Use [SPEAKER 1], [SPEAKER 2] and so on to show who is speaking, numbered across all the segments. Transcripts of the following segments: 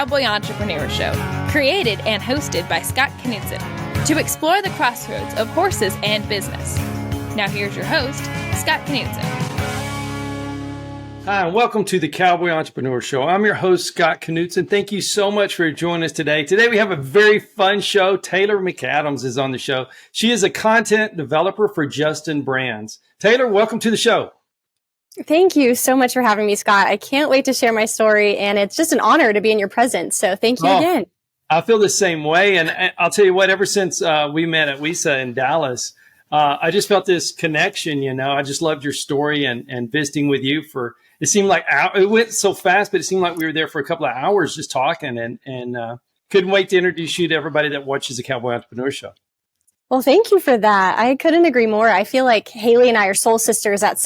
[SPEAKER 1] Cowboy Entrepreneur Show, created and hosted by Scott Knudsen, to explore the crossroads of horses and business. Now here's your host, Scott Knudsen.
[SPEAKER 2] Hi, and welcome to the Cowboy Entrepreneur Show. I'm your host, Scott Knudsen. Thank you so much for joining us today. Today we have a very fun show. Taylor McAdams is on the show. She is a content developer for Justin Brands. Taylor, welcome to the show.
[SPEAKER 3] Thank you so much for having me, Scott. I can't wait to share my story, and it's just an honor to be in your presence. So thank you again.
[SPEAKER 2] I feel the same way. And I'll tell you what, ever since we met at WISA in Dallas, I just felt this connection. You know, I just loved your story and visiting with you for, it seemed like it went so fast, but it seemed like we were there for a couple of hours just talking and couldn't wait to introduce you to everybody that watches the Cowboy Entrepreneur Show.
[SPEAKER 3] Well, thank you for that. I couldn't agree more. I feel like Haley and I are soul sisters in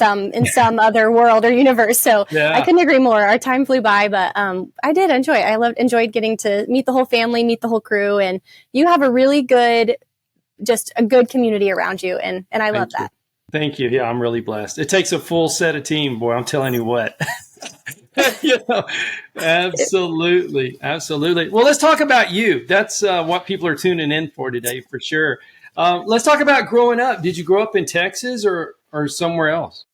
[SPEAKER 3] some other world or universe. So yeah. I couldn't agree more. Our time flew by, but I did enjoy it. Enjoyed getting to meet the whole family, meet the whole crew, and you have a really good, just a good community around you, and I love that.
[SPEAKER 2] Thank you. Yeah, I'm really blessed. It takes a full set of team, boy. I'm telling you what. Absolutely. Well, let's talk about you. That's what people are tuning in for today, for sure. Let's talk about growing up. Did you grow up in Texas or somewhere else?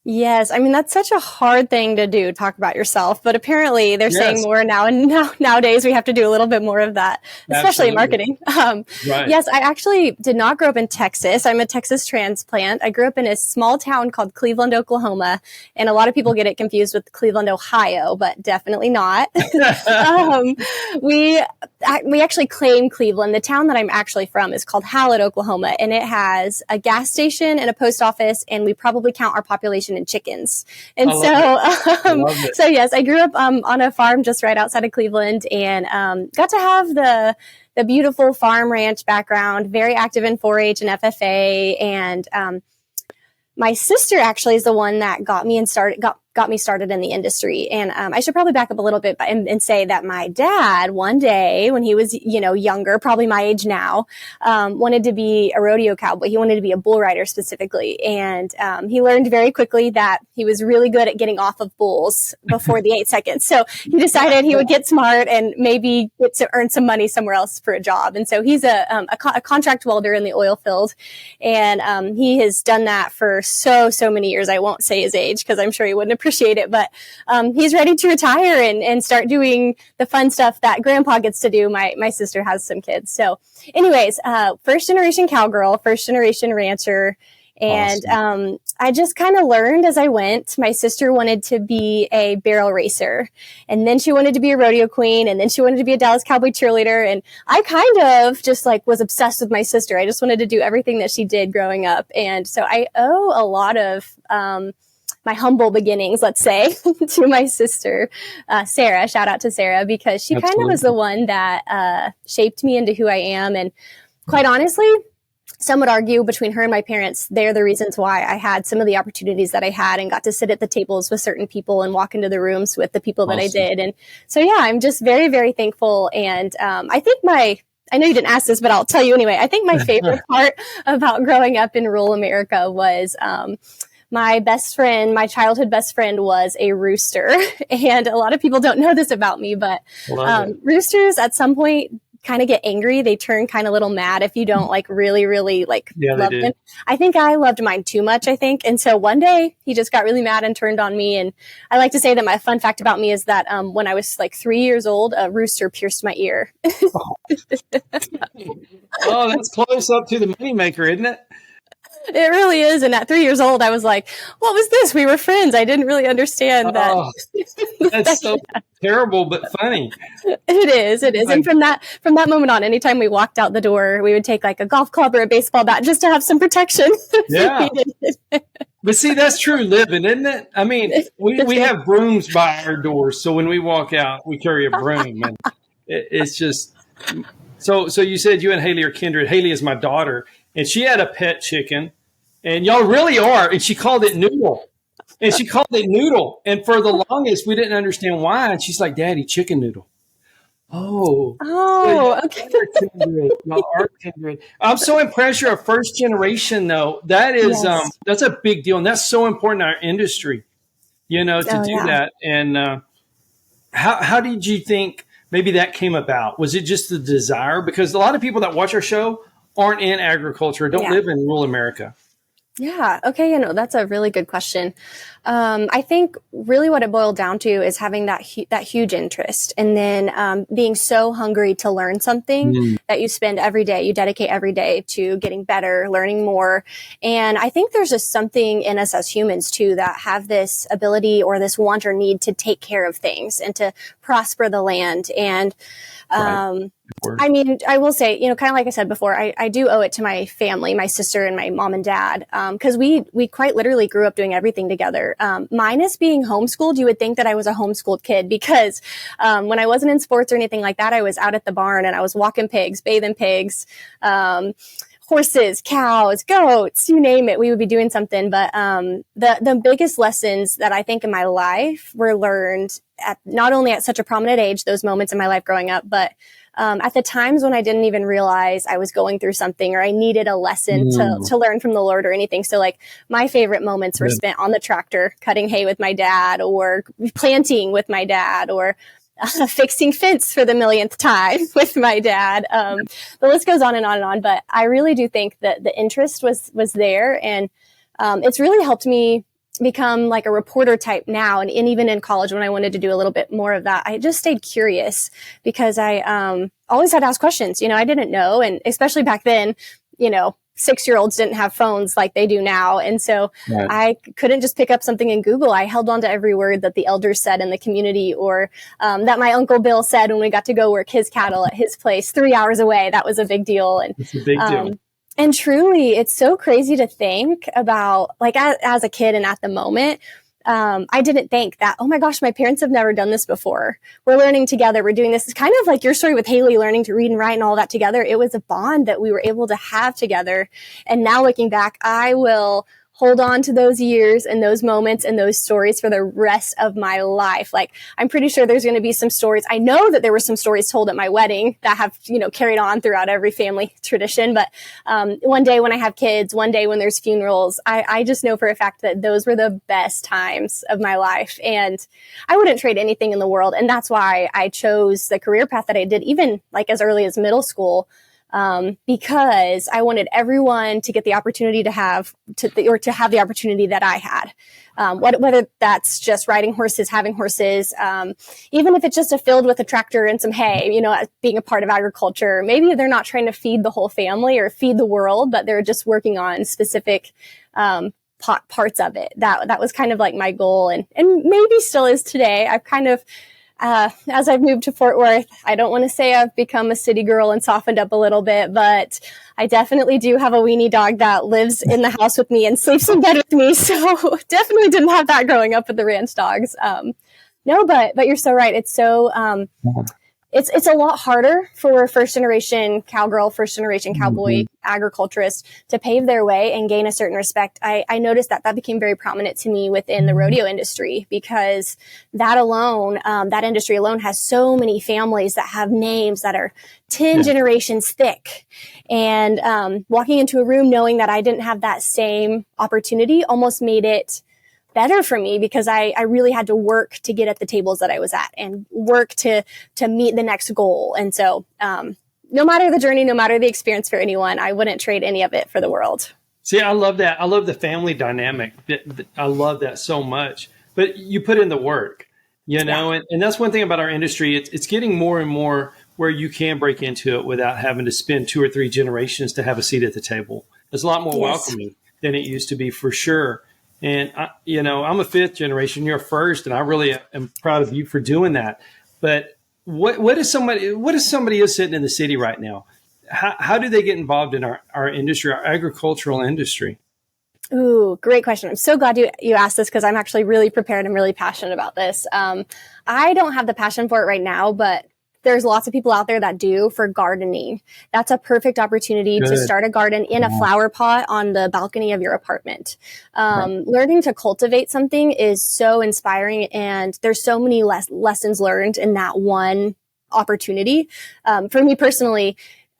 [SPEAKER 3] Yes. I mean, that's such a hard thing to do, talk about yourself, but apparently they're saying more now. And nowadays we have to do a little bit more of that, especially in marketing. Right. Yes, I actually did not grow up in Texas. I'm a Texas transplant. I grew up in a small town called Cleveland, Oklahoma. And a lot of people get it confused with Cleveland, Ohio, but definitely not. We actually claim Cleveland. The town that I'm actually from is called Hallett, Oklahoma, and it has a gas station and a post office, and we probably count our population in chickens. And so yes, I grew up on a farm just right outside of Cleveland, and got to have the beautiful farm ranch background, very active in 4-H and FFA, and my sister actually is the one that got me started in the industry. And I should probably back up a little bit and say that my dad, one day when he was, younger, probably my age now, wanted to be a rodeo cowboy. He wanted to be a bull rider specifically. And he learned very quickly that he was really good at getting off of bulls before the 8 seconds. So he decided he would get smart and maybe get to earn some money somewhere else for a job. And so he's a contract welder in the oil field. And he has done that for so many years. I won't say his age because I'm sure he wouldn't appreciate it, but he's ready to retire and start doing the fun stuff that grandpa gets to do. My sister has some kids. So anyways, first generation cowgirl, first generation rancher. And awesome. I just kind of learned as I went. My sister wanted to be a barrel racer, and then she wanted to be a rodeo queen, and then she wanted to be a Dallas Cowboy cheerleader. And I kind of just was obsessed with my sister. I just wanted to do everything that she did growing up. And so I owe a lot of my humble beginnings, let's say, to my sister, Sarah. Shout out to Sarah, because she kind of was the one that shaped me into who I am. And quite honestly, some would argue between her and my parents, they're the reasons why I had some of the opportunities that I had and got to sit at the tables with certain people and walk into the rooms with the people that I did. And so, yeah, I'm just very, very thankful. And I think I know you didn't ask this, but I'll tell you anyway. I think my favorite part about growing up in rural America was my childhood best friend was a rooster. And a lot of people don't know this about me, but roosters at some point kind of get angry. They turn kind of little mad if you don't really love them. I think I loved mine too much, I think. And so one day he just got really mad and turned on me. And I like to say that my fun fact about me is that when I was 3 years old, a rooster pierced my ear.
[SPEAKER 2] Oh, that's close up to the moneymaker, isn't it?
[SPEAKER 3] It really is. And at 3 years old, I was like, what was this? We were friends. I didn't really understand that.
[SPEAKER 2] That's so terrible, but funny.
[SPEAKER 3] It is. And from that moment on, anytime we walked out the door, we would take a golf club or a baseball bat just to have some protection.
[SPEAKER 2] Yeah. But see, that's true living, isn't it? I mean, we have brooms by our doors. So when we walk out, we carry a broom. And it's just, so you said you and Haley are kindred. Haley is my daughter. And she had a pet chicken, and y'all really are. And she called it Noodle. And And for the longest, we didn't understand why. And she's like, Daddy, chicken noodle. Oh,
[SPEAKER 3] okay.
[SPEAKER 2] Y'all are kindred. I'm so impressed you're a first generation, though. That is, that's a big deal. And that's so important in our industry, to do that. And how did you think maybe that came about? Was it just the desire? Because a lot of people that watch our show aren't in agriculture, don't live in rural America.
[SPEAKER 3] Yeah. Okay. That's a really good question. I think really what it boiled down to is having that huge interest, and then being so hungry to learn something that you spend every day, you dedicate every day to getting better, learning more. And I think there's just something in us as humans too that have this ability or this want or need to take care of things and to prosper the land. And I mean, I will say, kind of like I said before, I do owe it to my family, my sister and my mom and dad, because we quite literally grew up doing everything together. Minus being homeschooled, you would think that I was a homeschooled kid because when I wasn't in sports or anything like that, I was out at the barn and I was walking pigs, bathing pigs, horses, cows, goats, you name it, we would be doing something. But the biggest lessons that I think in my life were learned at not only at such a prominent age, those moments in my life growing up, but at the times when I didn't even realize I was going through something or I needed a lesson to learn from the Lord or anything. So like my favorite moments were spent on the tractor, cutting hay with my dad, or planting with my dad, or fixing fence for the millionth time with my dad. The list goes on and on and on, but I really do think that the interest was there, and it's really helped me become like a reporter type now. And even in college, when I wanted to do a little bit more of that, I just stayed curious because I always had to ask questions. I didn't know. And especially back then, 6-year-olds didn't have phones like they do now. And so I couldn't just pick up something in Google. I held on to every word that the elders said in the community, or that my Uncle Bill said when we got to go work his cattle at his place 3 hours away. That was a big deal. And
[SPEAKER 2] it's a big deal.
[SPEAKER 3] And truly, it's so crazy to think about, like, as a kid and at the moment, I didn't think that, oh my gosh, my parents have never done this before. We're learning together. We're doing this. It's kind of like your story with Haley learning to read and write and all that together. It was a bond that we were able to have together. And now looking back, I will hold on to those years and those moments and those stories for the rest of my life. Like, I'm pretty sure there's going to be some stories. I know that there were some stories told at my wedding that have, carried on throughout every family tradition. But one day when I have kids, one day when there's funerals, I just know for a fact that those were the best times of my life. And I wouldn't trade anything in the world. And that's why I chose the career path that I did, even like as early as middle school. Because I wanted everyone to get the opportunity to have the opportunity that I had. Whether that's just riding horses, having horses, even if it's just a field with a tractor and some hay, being a part of agriculture. Maybe they're not trying to feed the whole family or feed the world, but they're just working on specific parts of it. That was kind of like my goal, and maybe still is today. I've kind of as I've moved to Fort Worth, I don't want to say I've become a city girl and softened up a little bit, but I definitely do have a weenie dog that lives in the house with me and sleeps in bed with me. So definitely didn't have that growing up with the ranch dogs. No, but you're so right. It's so, it's a lot harder for first generation cowgirl, first generation cowboy agriculturist to pave their way and gain a certain respect. I noticed that became very prominent to me within the rodeo industry, because that alone, that industry alone has so many families that have names that are 10 generations thick. And walking into a room knowing that I didn't have that same opportunity almost made it better for me, because I really had to work to get at the tables that I was at and work to meet the next goal. And so, no matter the journey, no matter the experience for anyone, I wouldn't trade any of it for the world.
[SPEAKER 2] See, I love that. I love the family dynamic. I love that so much. But you put in the work, and that's one thing about our industry. It's getting more and more where you can break into it without having to spend 2 or 3 generations to have a seat at the table. It's a lot more welcoming than it used to be, for sure. And, I'm a 5th generation, you're a 1st, and I really am proud of you for doing that. But what is somebody who's sitting in the city right now? How do they get involved in our industry, our agricultural industry?
[SPEAKER 3] Ooh, great question. I'm so glad you asked this, because I'm actually really prepared and really passionate about this. I don't have the passion for it right now, but there's lots of people out there that do for gardening. That's a perfect opportunity to start a garden in a flower pot on the balcony of your apartment. Learning to cultivate something is so inspiring, and there's so many lessons learned in that one opportunity. For me personally,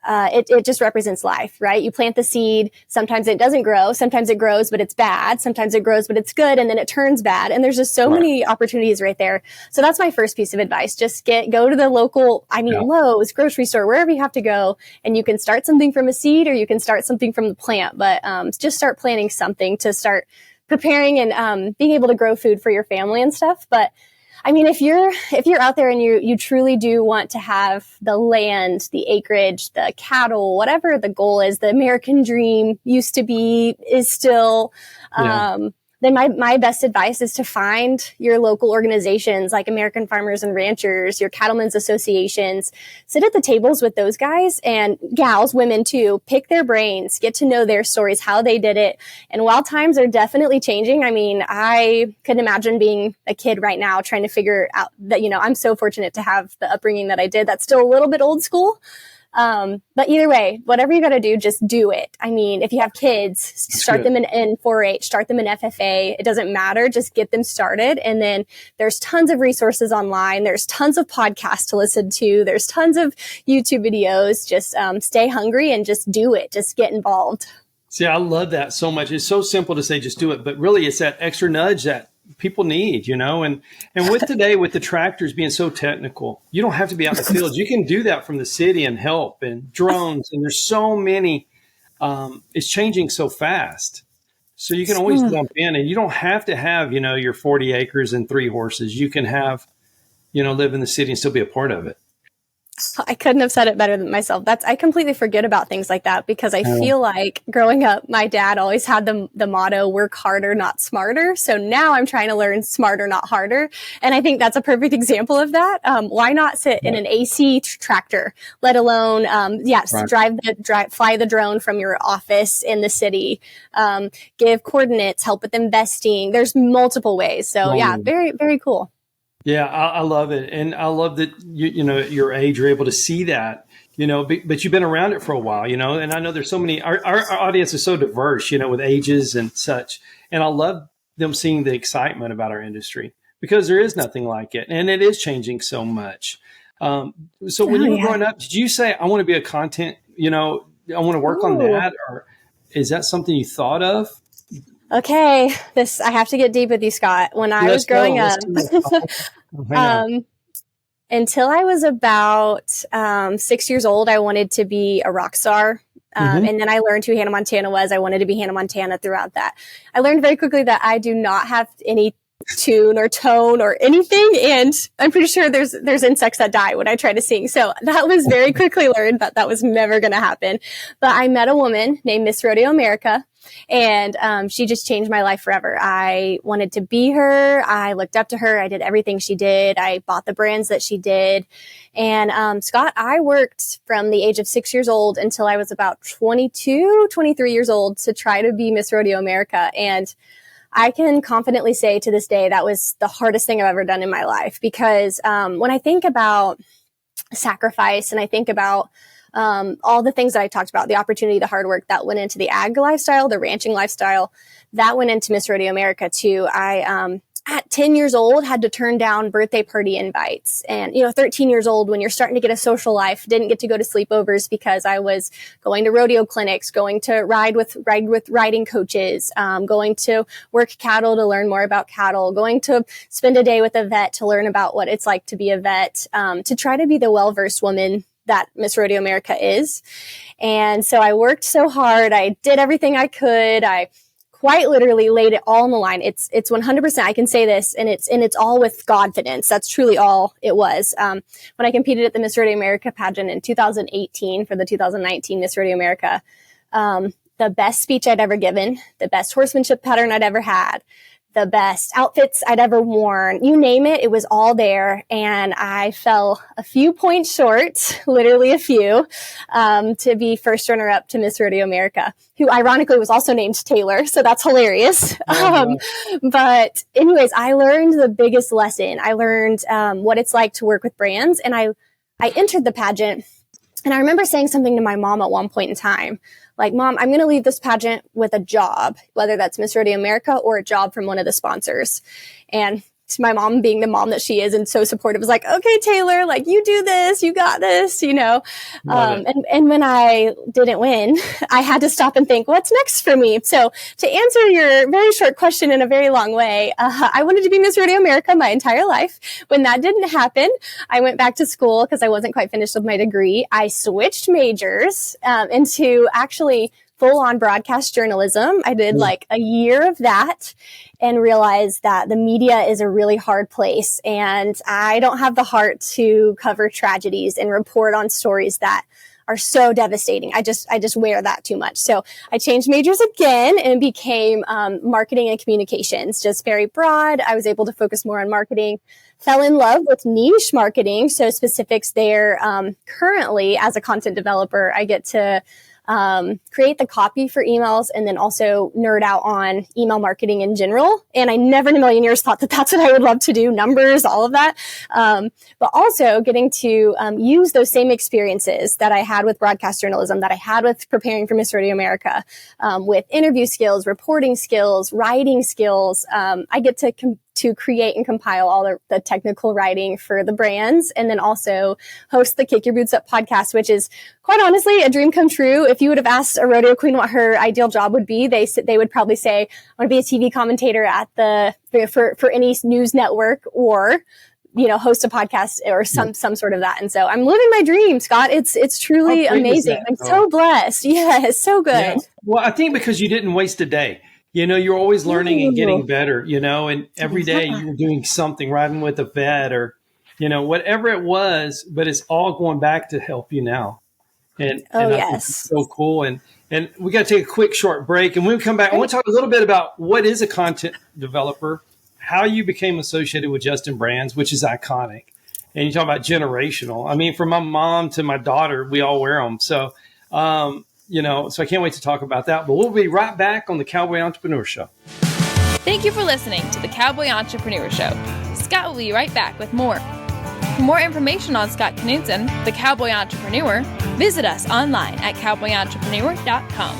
[SPEAKER 3] it just represents life, right? You plant the seed. Sometimes it doesn't grow. Sometimes it grows, but it's bad. Sometimes it grows, but it's good. And then it turns bad. And there's just so many opportunities right there. So that's my first piece of advice. Just go to the local, Lowe's, grocery store, wherever you have to go. And you can start something from a seed or you can start something from the plant, but just start planting something to start preparing and being able to grow food for your family and stuff. But I mean, if you're out there and you truly do want to have the land, the acreage, the cattle, whatever the goal is, the American dream used to be, is still, then my best advice is to find your local organizations like American Farmers and Ranchers, your cattlemen's associations, sit at the tables with those guys and gals, women too, pick their brains, get to know their stories, how they did it. And while times are definitely changing, I mean, I couldn't imagine being a kid right now trying to figure out that, I'm so fortunate to have the upbringing that I did. That's still a little bit old school. But either way, whatever you got to do, just do it. I mean, if you have kids, start them in 4-H, start them in FFA. It doesn't matter. Just get them started. And then there's tons of resources online. There's tons of podcasts to listen to. There's tons of YouTube videos. Just stay hungry and just do it. Just get involved.
[SPEAKER 2] See, I love that so much. It's so simple to say, just do it. But really, it's that extra nudge that people need, and with today, with the tractors being so technical, you don't have to be out in the fields. You can do that from the city and help, and drones. And there's so many, it's changing so fast. So you can always jump in, and you don't have to have, your 40 acres and 3 horses. You can have, live in the city and still be a part of it.
[SPEAKER 3] I couldn't have said it better than myself. I completely forget about things like that because I feel like growing up, my dad always had the motto, work harder, not smarter. So now I'm trying to learn smarter, not harder. And I think that's a perfect example of that. Why not sit in an AC tractor, let alone, fly the drone from your office in the city, give coordinates, help with investing. There's multiple ways. So very, very cool.
[SPEAKER 2] Yeah, I love it. And I love that, at your age, you're able to see that, but you've been around it for a while, and I know there's so many, our audience is so diverse, with ages and such. And I love them seeing the excitement about our industry because there is nothing like it. And it is changing so much. So when you were growing up, did you say, I want to be a content, I want to work on that? Or is that something you thought of?
[SPEAKER 3] Okay, I have to get deep with you, Scott. When I was growing up, until I was about 6 years old, I wanted to be a rock star. And then I learned who Hannah Montana was. I wanted to be Hannah Montana throughout that. I learned very quickly that I do not have any tune or tone or anything. And I'm pretty sure there's insects that die when I try to sing. So that was very quickly learned that was never going to happen. But I met a woman named Miss Rodeo America. And she just changed my life forever. I wanted to be her. I looked up to her. I did everything she did. I bought the brands that she did. And Scott, I worked from the age of 6 years old until I was about 22, 23 years old to try to be Miss Rodeo America. And I can confidently say to this day that was the hardest thing I've ever done in my life because when I think about sacrifice and I think about all the things that I talked about, the opportunity, the hard work that went into the ag lifestyle, the ranching lifestyle, that went into Miss Rodeo America too. I, at 10 years old, had to turn down birthday party invites. And, 13 years old, when you're starting to get a social life, didn't get to go to sleepovers because I was going to rodeo clinics, going to ride with riding coaches, going to work cattle to learn more about cattle, going to spend a day with a vet to learn about what it's like to be a vet, to try to be the well-versed woman that Miss Rodeo America is. And so I worked so hard. I did everything I could. I quite literally laid it all on the line. It's 100%. I can say this, and it's all with confidence. That's truly all it was. When I competed at the Miss Rodeo America pageant in 2018 for the 2019 Miss Rodeo America, the best speech I'd ever given, the best horsemanship pattern I'd ever had, the best outfits I'd ever worn, you name it, it was all there. And I fell a few points short, literally a few, to be first runner up to Miss Rodeo America, who ironically was also named Taylor. So that's hilarious. But anyways, I learned the biggest lesson. I learned what it's like to work with brands. And I entered the pageant. And I remember saying something to my mom at one point in time, like, Mom, I'm going to leave this pageant with a job, whether that's Miss Rodeo America or a job from one of the sponsors. And my mom being the mom that she is and so supportive was like, okay, Taylor, like you do this, you got this, and when I didn't win, I had to stop and think, what's next for me? So to answer your very short question in a very long way, I wanted to be Miss Rodeo America my entire life. When that didn't happen, I went back to school because I wasn't quite finished with my degree. I switched majors into actually full-on broadcast journalism. I did like a year of that and realized that the media is a really hard place. And I don't have the heart to cover tragedies and report on stories that are so devastating. I just wear that too much. So I changed majors again and became marketing and communications, just very broad. I was able to focus more on marketing, fell in love with niche marketing. So specifics there. Currently, as a content developer, I get to create the copy for emails and then also nerd out on email marketing in general. And I never in a million years thought that that's what I would love to do, numbers, all of that. But also getting to use those same experiences that I had with broadcast journalism, that I had with preparing for Miss Rodeo America, with interview skills, reporting skills, writing skills. I get to create and compile all the technical writing for the brands, and then also host the Kick Your Boots Up podcast, which is quite honestly a dream come true. If you would have asked a rodeo queen what her ideal job would be, they would probably say, I want to be a TV commentator at for any news network, or host a podcast or some sort of that. And so I'm living my dream, Scott. It's truly amazing. I'm so blessed. Yeah, it's so good. Yeah.
[SPEAKER 2] Well, I think because you didn't waste a day. You're always learning and getting better, and every day you were doing something, riding with a vet or, whatever it was, but it's all going back to help you now. And I think it's so cool. And we got to take a quick short break. And when we come back, I want to talk a little bit about what is a content developer, how you became associated with Justin Brands, which is iconic. And you talk about generational. I mean, from my mom to my daughter, we all wear them. So, so I can't wait to talk about that. But we'll be right back on the Cowboy Entrepreneur Show.
[SPEAKER 1] Thank you for listening to the Cowboy Entrepreneur Show. Scott will be right back with more. For more information on Scott Knudsen, the Cowboy Entrepreneur, visit us online at cowboyentrepreneur.com.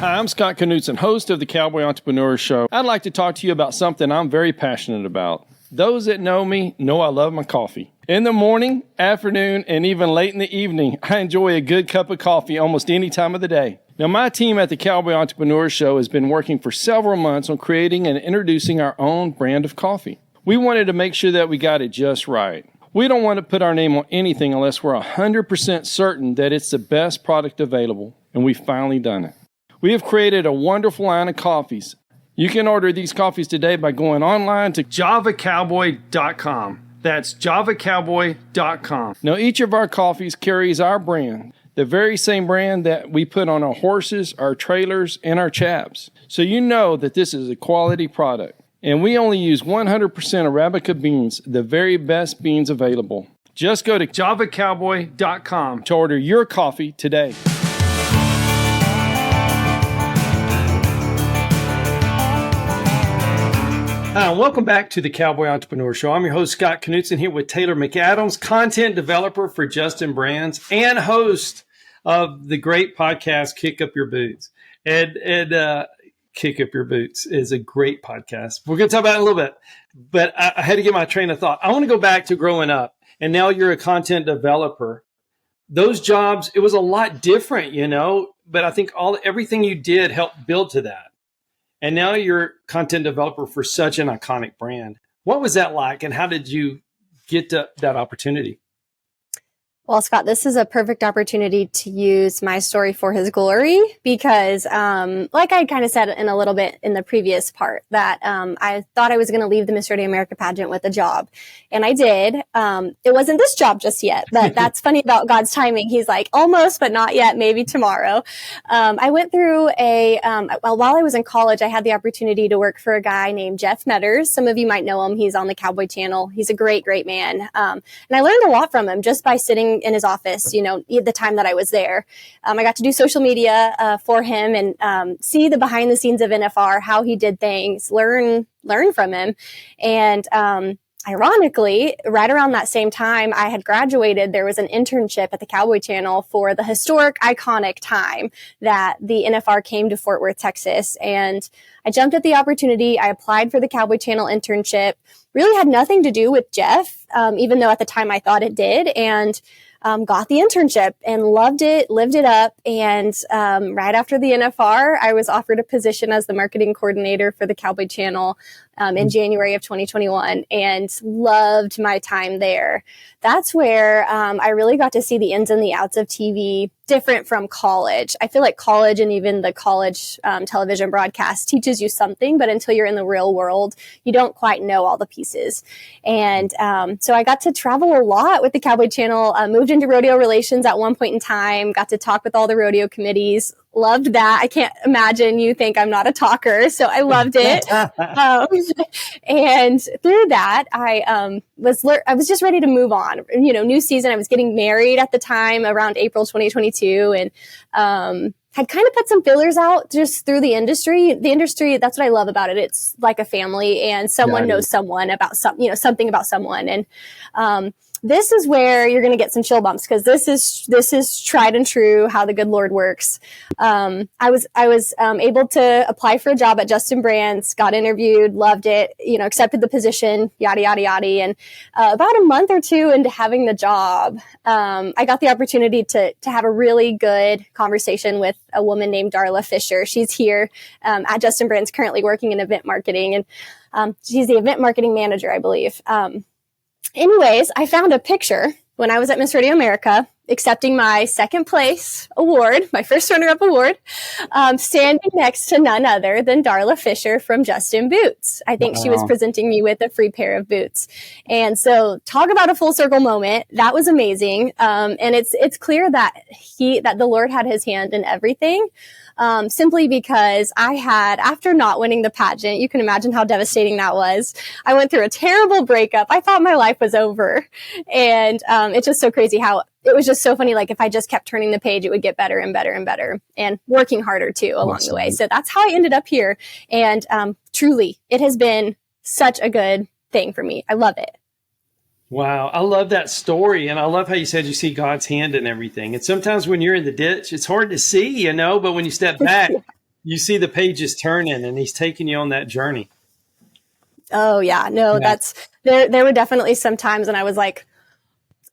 [SPEAKER 4] Hi, I'm Scott Knudsen, host of the Cowboy Entrepreneur Show. I'd like to talk to you about something I'm very passionate about. Those that know me know I love my coffee. In the morning, afternoon, and even late in the evening, I enjoy a good cup of coffee almost any time of the day. Now, my team at the Cowboy Entrepreneur Show has been working for several months on creating and introducing our own brand of coffee. We wanted to make sure that we got it just right. We don't want to put our name on anything unless we're 100% certain that it's the best product available, and we've finally done it. We have created a wonderful line of coffees. You can order these coffees today by going online to javacowboy.com. That's javacowboy.com. Now, each of our coffees carries our brand, the very same brand that we put on our horses, our trailers, and our chaps. So you know that this is a quality product. And we only use 100% Arabica beans, the very best beans available. Just go to javacowboy.com to order your coffee today.
[SPEAKER 2] Hi, and welcome back to the Cowboy Entrepreneur Show. I'm your host, Scott Knudsen, here with Taylor McAdams, content developer for Justin Brands and host of the great podcast, Kick Up Your Boots. And Kick Up Your Boots is a great podcast. We're going to talk about it in a little bit, but I had to get my train of thought. I want to go back to growing up, and now you're a content developer. Those jobs, it was a lot different, but I think everything you did helped build to that. And now you're a content developer for such an iconic brand. What was that like, and how did you get to that opportunity?
[SPEAKER 3] Well, Scott, this is a perfect opportunity to use my story for his glory because, like I kind of said in a little bit in the previous part, that I thought I was going to leave the Miss Rodeo America pageant with a job. And I did. It wasn't this job just yet, but that's funny about God's timing. He's like, almost, but not yet, maybe tomorrow. I went through while I was in college, I had the opportunity to work for a guy named Jeff Metters. Some of you might know him. He's on the Cowboy channel. He's a great, great man. And I learned a lot from him just by sitting in his office, the time that I was there. I got to do social media for him and see the behind the scenes of NFR, how he did things, learn from him. And ironically, right around that same time I had graduated, there was an internship at the Cowboy channel for the historic, iconic time that the NFR came to Fort Worth, Texas. And I jumped at the opportunity. I applied for the Cowboy channel internship. really had nothing to do with Jeff, even though at the time I thought it did, and got the internship and loved it, lived it up. And right after the NFR, I was offered a position as the marketing coordinator for the Cowboy channel in January of 2021, and loved my time there. That's where I really got to see the ins and the outs of TV, different from college. I feel like college and even the college television broadcast teaches you something, but until you're in the real world, you don't quite know all the pieces. And so I got to travel a lot with the Cowboy channel, moved into rodeo relations at one point in time, got to talk with all the rodeo committees. Loved that. I can't imagine you think I'm not a talker, so I loved it. And through that, I was just ready to move on. You know, new season. I was getting married at the time, around April 2022, and had kind of put some fillers out just through the industry. The industry, that's what I love about it. It's like a family, and someone knows someone about something about someone, and this is where you're going to get some chill bumps, because this is tried and true how the good Lord works. I was able to apply for a job at Justin Brands, got interviewed, loved it, accepted the position, yada, yada, yada. And about a month or two into having the job, I got the opportunity to have a really good conversation with a woman named Darla Fisher. She's here at Justin Brands, currently working in event marketing, and she's the event marketing manager, I believe. Anyways, I found a picture when I was at Miss Rodeo America, accepting my second place award, my first runner-up award, standing next to none other than Darla Fisher from Justin Boots. I think she was presenting me with a free pair of boots. And so talk about a full circle moment. That was amazing. And it's clear that the Lord had his hand in everything. Simply because I had, after not winning the pageant, you can imagine how devastating that was. I went through a terrible breakup. I thought my life was over. And it's just so crazy how it was just so funny. Like, if I just kept turning the page, it would get better and better and better, and working harder too along the way. So that's how I ended up here. And truly, it has been such a good thing for me. I love it.
[SPEAKER 2] Wow. I love that story. And I love how you said you see God's hand in everything. And sometimes when you're in the ditch, it's hard to see, but when you step back, you see the pages turning, and he's taking you on that journey.
[SPEAKER 3] Oh yeah. No, that's, there were definitely some times when I was like,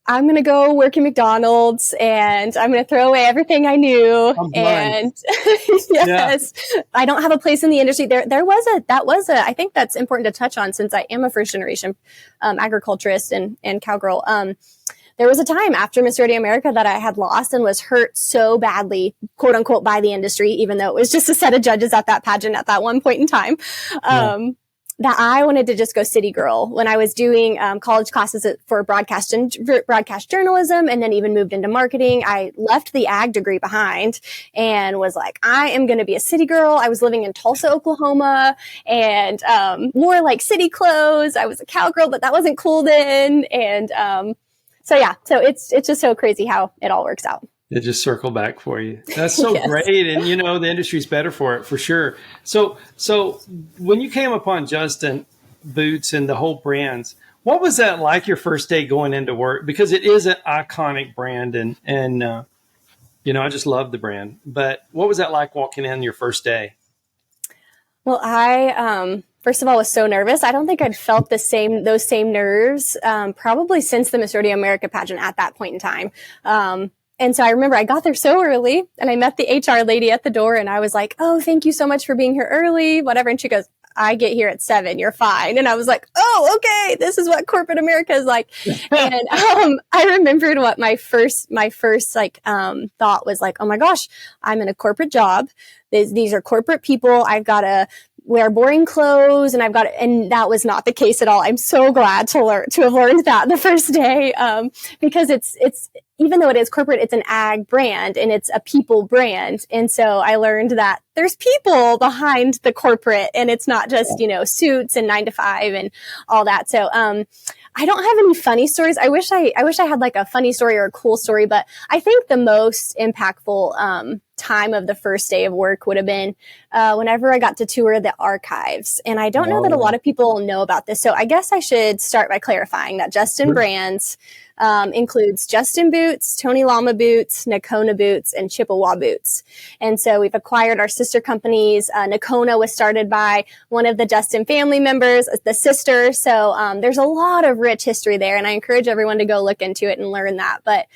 [SPEAKER 3] I'm going to go work in McDonald's, and I'm going to throw away everything I knew. And yes, I don't have a place in the industry. I think that's important to touch on, since I am a first generation agriculturist and cowgirl. There was a time after Miss Rodeo America that I had lost and was hurt so badly, quote unquote, by the industry, even though it was just a set of judges at that pageant at that one point in time. That I wanted to just go city girl when I was doing college classes for broadcast journalism, and then even moved into marketing. I left the ag degree behind and was like, I am going to be a city girl. I was living in Tulsa, Oklahoma, and wore like city clothes. I was a cowgirl, but that wasn't cool then. And so it's just so crazy how it all works out.
[SPEAKER 2] It just circled back for you. That's so great. And, the industry's better for it, for sure. So when you came upon Justin Boots and the whole brands, what was that like your first day going into work? Because it is an iconic brand, and I just love the brand. But what was that like walking in your first day? Well,
[SPEAKER 3] I first of all was so nervous. I don't think I'd felt those same nerves probably since the Miss Rodeo America pageant at that point in time. And so I remember I got there so early, and I met the HR lady at the door, and I was like, oh, thank you so much for being here early, whatever. And she goes, I get here at 7, you're fine. And I was like, oh, okay, this is what corporate America is like. And I remembered what my first thought was like, oh my gosh, I'm in a corporate job. These are corporate people. I've got to wear boring clothes, and that was not the case at all. I'm so glad to have learned that the first day, because it's even though it is corporate, it's an ag brand, and it's a people brand. And so I learned that there's people behind the corporate, and it's not just, suits and 9 to 5 and all that. So, I don't have any funny stories. I wish I had like a funny story or a cool story, but I think the most impactful, time of the first day of work would have been whenever I got to tour the archives. And I don't know that a lot of people know about this. So I guess I should start by clarifying that Justin Brands includes Justin boots, Tony Lama boots, Nakona boots, and Chippewa boots. And so we've acquired our sister companies. Nakona was started by one of the Justin family members, the sister. So there's a lot of rich history there, and I encourage everyone to go look into it and learn that. But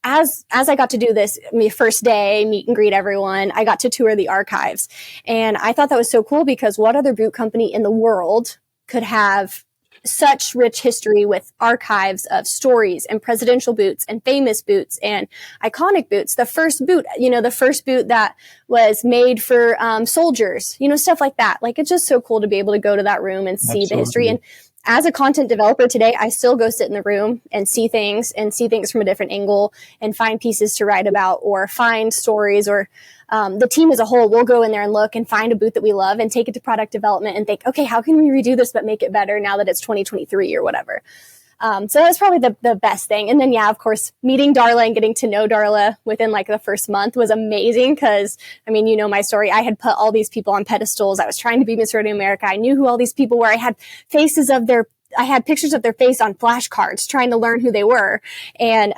[SPEAKER 3] as I got to do this, my first day, meet and greet everyone, I got to tour the archives. And I thought that was so cool because what other boot company in the world could have such rich history with archives of stories and presidential boots and famous boots and iconic boots. The first boot, the first boot that was made for soldiers, stuff like that. Like, it's just so cool to be able to go to that room and see the history. And as a content developer today, I still go sit in the room and see things from a different angle and find pieces to write about or find stories, or the team as a whole will go in there and look and find a boot that we love and take it to product development and think, okay, how can we redo this but make it better now that it's 2023 or whatever. So that's probably the best thing. And then, of course, meeting Darla and getting to know Darla within like the first month was amazing because, my story. I had put all these people on pedestals. I was trying to be Miss Rodeo America. I knew who all these people were. I had pictures of their face on flashcards trying to learn who they were. And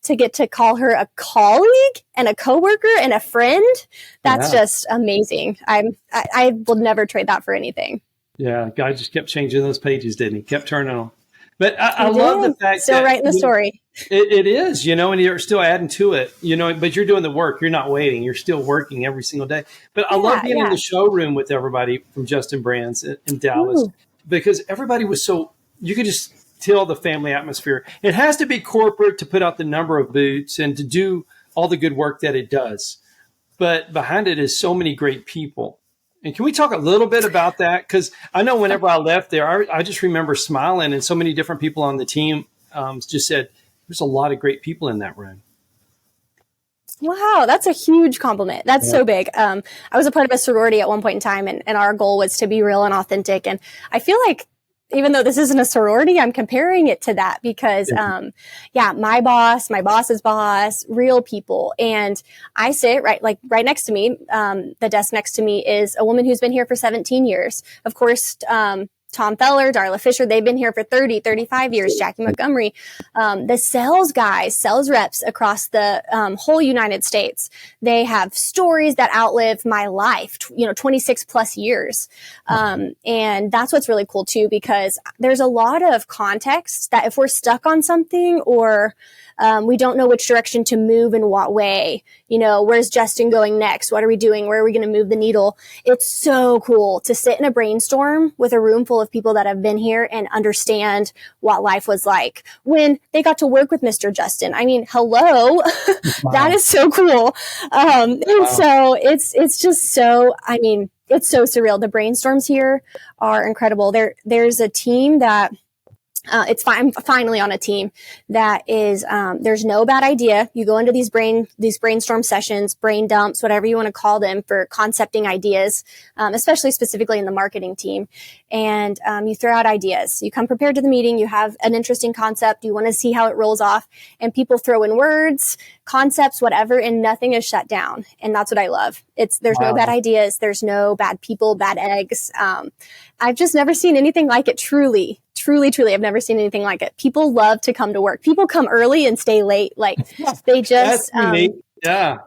[SPEAKER 3] to get to call her a colleague and a coworker and a friend, that's just amazing. I will never trade that for anything.
[SPEAKER 2] Yeah, guy just kept changing those pages, didn't he? Kept turning them. But I love the fact
[SPEAKER 3] still writing the story.
[SPEAKER 2] It is, and you're still adding to it, but you're doing the work. You're not waiting. You're still working every single day. But I love being in the showroom with everybody from Justin Brands in Dallas because everybody was you could just tell the family atmosphere. It has to be corporate to put out the number of boots and to do all the good work that it does. But behind it is so many great people. And can we talk a little bit about that? Because I know whenever I left there, I just remember smiling, and so many different people on the team just said, there's a lot of great people in that room.
[SPEAKER 3] Wow, that's a huge compliment. That's so big. I was a part of a sorority at one point in time, and our goal was to be real and authentic. And I feel like even though this isn't a sorority, I'm comparing it to that because, my boss's boss, real people. And I sit right next to me, the desk next to me is a woman who's been here for 17 years. Of course, Tom Feller, Darla Fisher, they've been here for 30, 35 years, Jackie Montgomery, the sales guys, sales reps across the whole United States. They have stories that outlive my life, 26 plus years. And that's what's really cool too, because there's a lot of context that if we're stuck on something or we don't know which direction to move in what way, where's Justin going next? What are we doing? Where are we going to move the needle? It's so cool to sit in a brainstorm with a room full of people that have been here and understand what life was like when they got to work with Mr. Justin. Hello, that is so cool. And so it's just so, it's so surreal. The brainstorms here are incredible. There's a team that I'm finally on a team that is, there's no bad idea. You go into these brainstorm sessions, brain dumps, whatever you want to call them, for concepting ideas, especially specifically in the marketing team. And, you throw out ideas. You come prepared to the meeting. You have an interesting concept. You want to see how it rolls off, and people throw in words, concepts, whatever, and nothing is shut down. And that's what I love. There's no bad ideas. There's no bad people, bad eggs. I've just never seen anything like it. Truly, I've never seen anything like it. People love to come to work. People come early and stay late. Like they just,
[SPEAKER 2] that's unique. Yeah.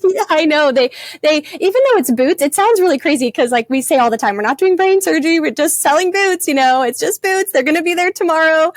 [SPEAKER 3] Yeah, I know. They, even though it's boots, it sounds really crazy because like we say all the time, we're not doing brain surgery. We're just selling boots, it's just boots. They're going to be there tomorrow.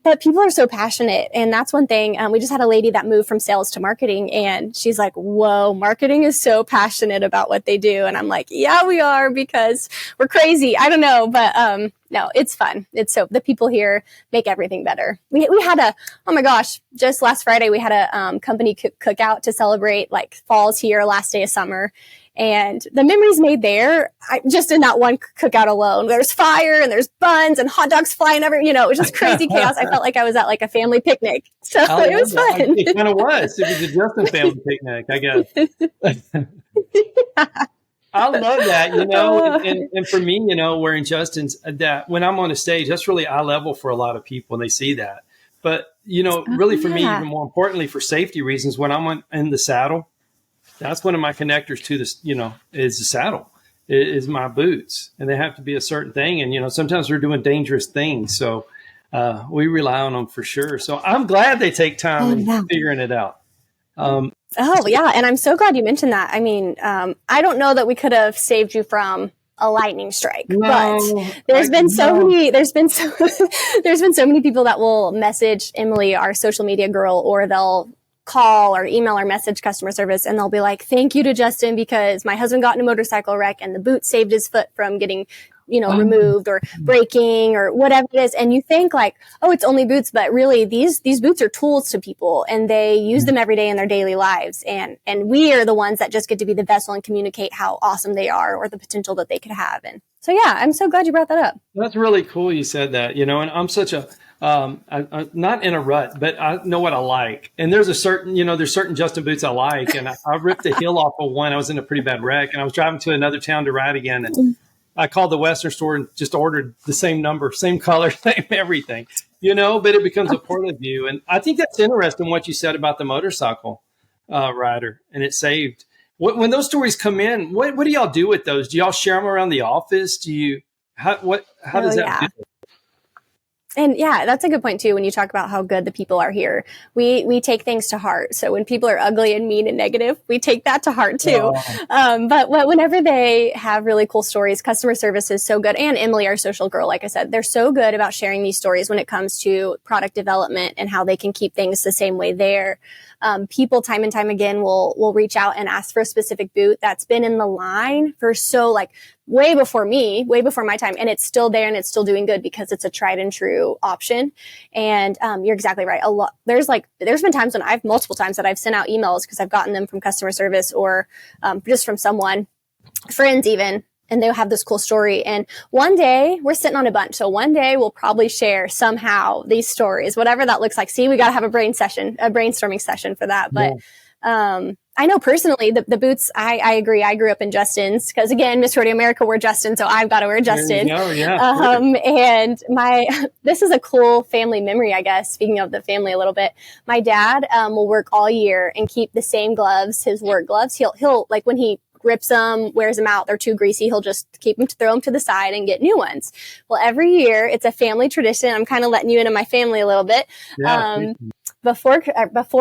[SPEAKER 3] But people are so passionate. And that's one thing. We just had a lady that moved from sales to marketing, and she's like, whoa, marketing is so passionate about what they do. And I'm like, yeah, we are, because we're crazy. I don't know. But, no, it's fun. The people here make everything better. We had oh my gosh, just last Friday, we had a company cookout to celebrate like fall's here, last day of summer. And the memories made there, just in that one cookout alone, there's fire and there's buns and hot dogs flying over, it was just crazy chaos. I felt like I was at like a family picnic. So it was fun.
[SPEAKER 2] It kind of was. It was a Justin family picnic, I guess. Yeah. I love that, and for me, wearing Justin's, that when I'm on a stage, that's really eye level for a lot of people, and they see that. But, really for me, even more importantly, for safety reasons, when I'm in the saddle, that's one of my connectors to this, is the saddle, is my boots, and they have to be a certain thing. And, sometimes we're doing dangerous things. So we rely on them for sure. So I'm glad they take time in figuring it out.
[SPEAKER 3] And I'm so glad you mentioned that. I mean, I don't know that we could have saved you from a lightning strike, but there's been so many people that will message Emily, our social media girl, or they'll call or email or message customer service, and they'll be like, thank you to Justin because my husband got in a motorcycle wreck and the boot saved his foot from getting removed or breaking or whatever it is. And you think like, oh, it's only boots, but really these boots are tools to people, and they use them every day in their daily lives. And we are the ones that just get to be the vessel and communicate how awesome they are or the potential that they could have. And so, yeah, I'm so glad you brought that up.
[SPEAKER 2] That's really cool. You said that, and I'm such a, I'm not in a rut, but I know what I like. And there's there's certain Justin boots I like. And I ripped the heel off of one. I was in a pretty bad wreck, and I was driving to another town to ride again. And I called the Western store and just ordered the same number, same color, same everything, but it becomes a part of you. And I think that's interesting what you said about the motorcycle rider, and it saved. When those stories come in, what do y'all do with those? Do y'all share them around the office? How does that do?
[SPEAKER 3] And yeah, that's a good point too. When you talk about how good the people are here, we take things to heart. So when people are ugly and mean and negative, we take that to heart too. But whenever they have really cool stories, customer service is so good. And Emily, our social girl, like I said, they're so good about sharing these stories when it comes to product development and how they can keep things the same way there. People time and time again will reach out and ask for a specific boot that's been in the line for way before my time. And it's still there and it's still doing good because it's a tried and true option. And you're exactly right. There's been times when multiple times that I've sent out emails because I've gotten them from customer service or just from someone, friends even, and they'll have this cool story. And one day we're sitting on a bunch. So one day we'll probably share somehow these stories, whatever that looks like. See, we got to have a brainstorming session for that. But I know personally the boots, I agree. I grew up in Justin's because again, Miss Rodeo America wore Justin. So I've got to wear Justin. And this is a cool family memory, I guess. Speaking of the family a little bit, my dad will work all year and keep the same gloves, his work gloves. He'll like when he rips them, wears them out, they're too greasy, he'll just keep them, throw them to the side and get new ones. Well, every year it's a family tradition. I'm kind of letting you into my family a little bit. Before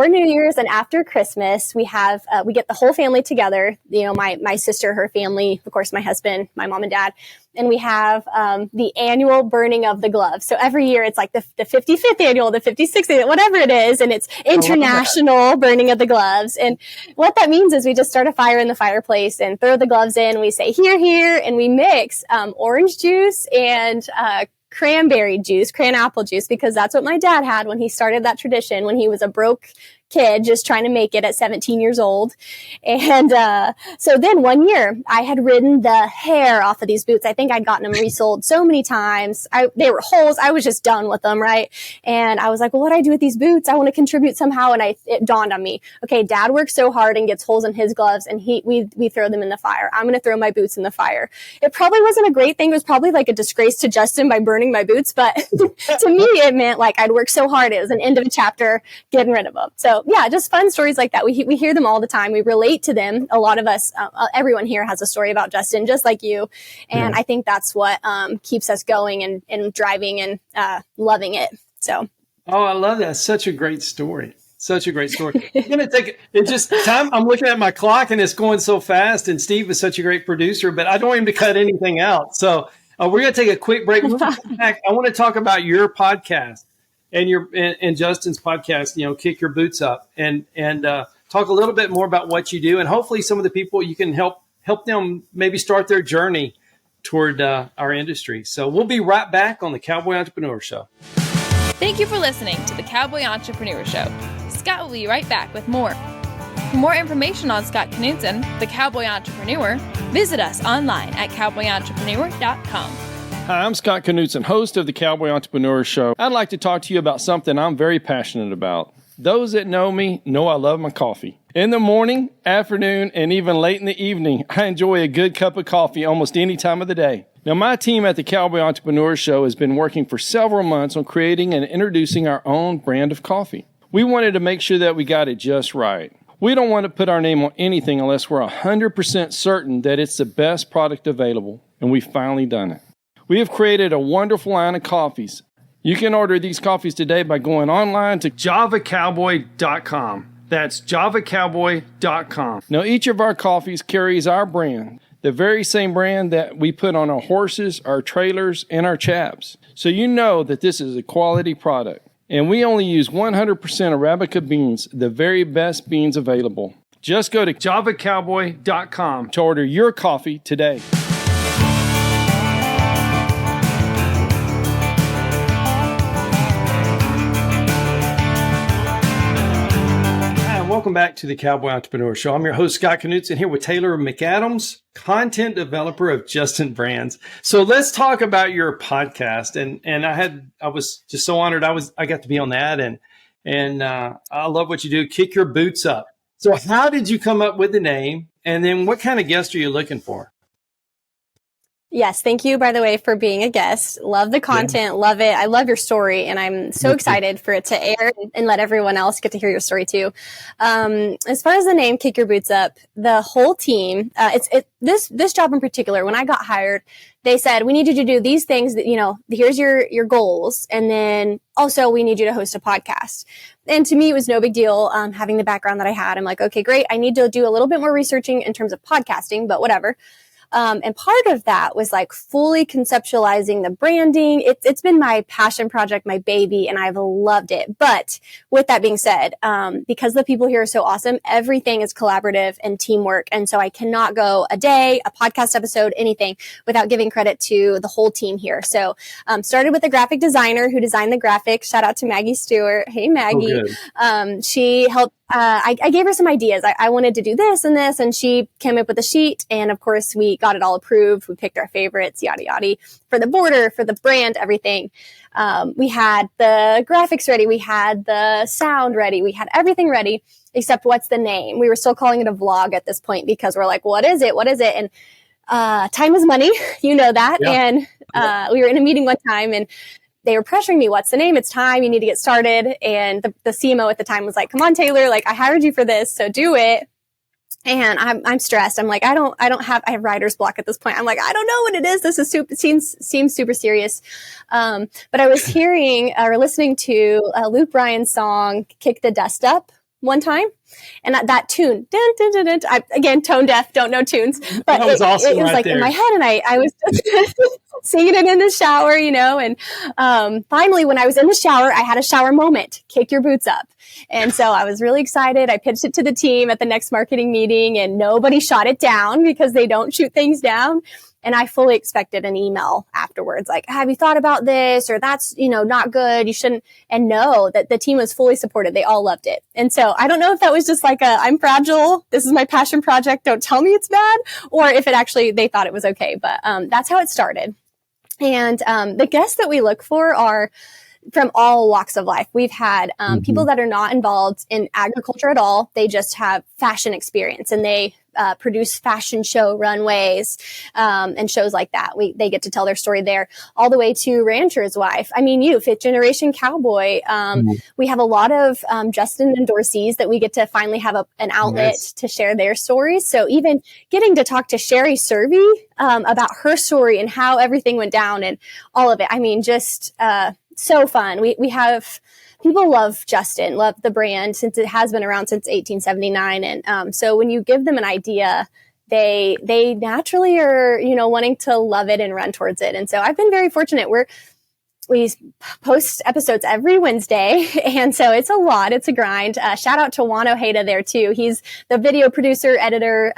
[SPEAKER 3] New Year's and after Christmas, we get the whole family together. My sister, her family, of course, my husband, my mom and dad, and we have the annual burning of the gloves. So every year it's like the 55th annual, the 56th annual, whatever it is, and it's international burning of the gloves. And what that means is we just start a fire in the fireplace and throw the gloves in. We say here, here, and we mix orange juice and cranberry apple juice, because that's what my dad had when he started that tradition when he was a broke kid just trying to make it at 17 years old. And so then one year I had ridden the hair off of these boots. I think I'd gotten them resold so many times. They were holes. I was just done with them, right? And I was like, well, what do I do with these boots? I want to contribute somehow. And it dawned on me, okay, Dad works so hard and gets holes in his gloves, and we throw them in the fire. I'm going to throw my boots in the fire. It probably wasn't a great thing. It was probably like a disgrace to Justin by burning my boots. But to me, it meant like I'd worked so hard. It was an end of a chapter, getting rid of them. So yeah, just fun stories like that. We hear them all the time. We relate to them. A lot of us, everyone here has a story about Justin, just like you. And I think that's what keeps us going and driving and loving it. So.
[SPEAKER 2] Oh, I love that. Such a great story. Such a great story. It's going to take time. I'm looking at my clock and it's going so fast. And Steve is such a great producer, but I don't want him to cut anything out. So we're going to take a quick break. When we come back, I want to talk about your podcast. And Justin's podcast, Kick Your Boots Up, and talk a little bit more about what you do, and hopefully some of the people you can help them maybe start their journey toward our industry. So we'll be right back on the Cowboy Entrepreneur Show.
[SPEAKER 1] Thank you for listening to the Cowboy Entrepreneur Show. Scott will be right back with more. For more information on Scott Knudsen, the Cowboy Entrepreneur, visit us online at cowboyentrepreneur.com.
[SPEAKER 4] Hi, I'm Scott Knudsen, host of the Cowboy Entrepreneur Show. I'd like to talk to you about something I'm very passionate about. Those that know me know I love my coffee. In the morning, afternoon, and even late in the evening, I enjoy a good cup of coffee almost any time of the day. Now, my team at the Cowboy Entrepreneur Show has been working for several months on creating and introducing our own brand of coffee. We wanted to make sure that we got it just right. We don't want to put our name on anything unless we're 100% certain that it's the best product available, and we've finally done it. We have created a wonderful line of coffees. You can order these coffees today by going online to javacowboy.com. That's javacowboy.com. Now, each of our coffees carries our brand, the very same brand that we put on our horses, our trailers, and our chaps. So you know that this is a quality product. And we only use 100% Arabica beans, the very best beans available. Just go to javacowboy.com to order your coffee today.
[SPEAKER 2] Welcome back to the Cowboy Entrepreneur Show. I'm your host, Scott Knutson, here with Taylor McAdams, content developer of Justin Brands. So let's talk about your podcast. And I was just so honored I got to be on that, and I love what you do. Kick Your Boots Up. So how did you come up with the name? And then what kind of guest are you looking for?
[SPEAKER 3] Yes. Thank you, by the way, for being a guest. Love the content. Love it. I love your story. And I'm so excited for it to air and let everyone else get to hear your story too. As far as the name Kick Your Boots Up, the whole team, this job in particular, when I got hired, they said, we need you to do these things that, here's your goals. And then also we need you to host a podcast. And to me, it was no big deal. Having the background that I had, I'm like, okay, great. I need to do a little bit more researching in terms of podcasting, but whatever. And part of that was like fully conceptualizing the branding. It's been my passion project, my baby, and I've loved it. But with that being said, because the people here are so awesome, everything is collaborative and teamwork. And so I cannot go a day, a podcast episode, anything without giving credit to the whole team here. So, started with a graphic designer who designed the graphics. Shout out to Maggie Stewart. Hey, Maggie. She helped. I gave her some ideas. I wanted to do this and this, and she came up with a sheet. And of course, we got it all approved. We picked our favorites, yada, yada, for the border, for the brand, everything. We had the graphics ready. We had the sound ready. We had everything ready except what's the name. We were still calling it a vlog at this point because we're like, what is it? What is it? And time is money. You know that. Yeah. And we were in a meeting one time, and they were pressuring me. What's the name? It's time. You need to get started. And the CMO at the time was like, come on, Taylor, like I hired you for this, so do it. And I'm stressed. I'm like, I have writer's block at this point. I'm like, I don't know what it is. This is seems super serious. But I was hearing or listening to Luke Bryan's song, Kick the Dust Up, one time. And that tune, dun, dun, dun, dun, again, tone deaf, don't know tunes, but it was like in my head, and I was just singing it in the shower, and finally, when I was in the shower, I had a shower moment, kick your boots up. And so I was really excited. I pitched it to the team at the next marketing meeting, and nobody shot it down because they don't shoot things down. And I fully expected an email afterwards, like, have you thought about this? Or that's, not good. You shouldn't. And no, that the team was fully supported. They all loved it. And so I don't know if that was just like I'm fragile. This is my passion project. Don't tell me it's bad. Or if it actually, they thought it was okay. But that's how it started. And the guests that we look for are from all walks of life. We've had people that are not involved in agriculture at all. They just have fashion experience, and they produce fashion show runways and shows like that. They get to tell their story there, all the way to rancher's wife. I mean, fifth generation cowboy. We have a lot of Justin endorsees that we get to finally have an outlet to share their stories. So even getting to talk to Sherry Servey about her story and how everything went down and all of it. I mean, just so fun. We have people love Justin, love the brand since it has been around since 1879. And so when you give them an idea, they naturally are, wanting to love it and run towards it. And so I've been very fortunate. We post episodes every Wednesday. And so it's a lot. It's a grind. Shout out to Juan Ojeda there too. He's the video producer, editor.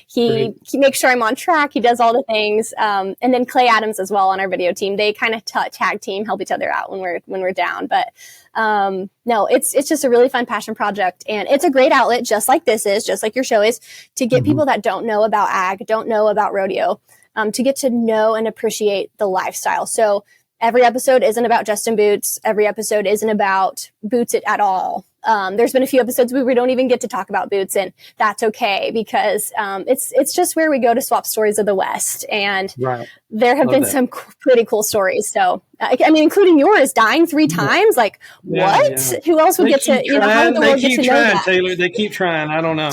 [SPEAKER 3] He makes sure I'm on track. He does all the things. And then Clay Adams as well on our video team. They kind of tag team, help each other out when we're down. But no, it's just a really fun passion project. And it's a great outlet, just like this is, just like your show is, to get people that don't know about ag, don't know about rodeo, to get to know and appreciate the lifestyle. So every episode isn't about Justin boots. Every episode isn't about boots at all. There's been a few episodes where we don't even get to talk about boots, and that's okay because it's just where we go to swap stories of the West. And there have been some pretty cool stories. So, I mean, including yours, dying 3 times. Like, what? Yeah. Who else would get to, how would the world get to know that?
[SPEAKER 2] Taylor, they keep trying. I don't know.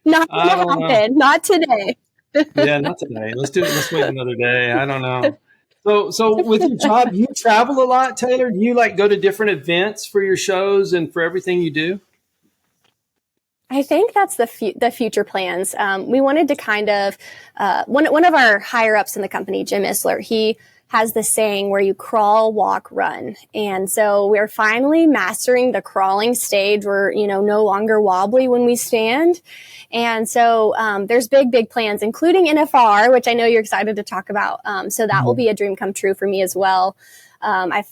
[SPEAKER 3] Not going to happen. Not today.
[SPEAKER 2] Yeah, not today. Let's do it. Let's wait another day. I don't know. So with your job, you travel a lot, Taylor? Do you go to different events for your shows and for everything you do?
[SPEAKER 3] I think that's the future plans. We wanted to kind of, one of our higher ups in the company, Jim Isler, he has this saying where you crawl, walk, run. And so we're finally mastering the crawling stage. We're, no longer wobbly when we stand. And so there's big plans, including NFR, which I know you're excited to talk about. So that will be a dream come true for me as well. I've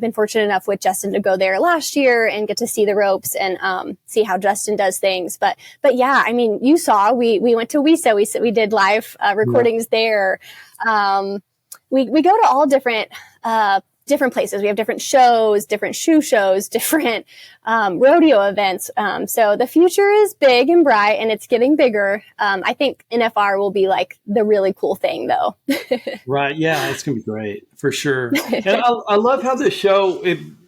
[SPEAKER 3] been fortunate enough with Justin to go there last year and get to see the ropes and see how Justin does things. But yeah, I mean, you saw, we went to WISA. We did live recordings there. We go to all different places. We have different shows, different shoe shows, different rodeo events. So the future is big and bright, and it's getting bigger. I think NFR will be like the really cool thing, though.
[SPEAKER 2] Right. Yeah, it's going to be great for sure. And I love how the show,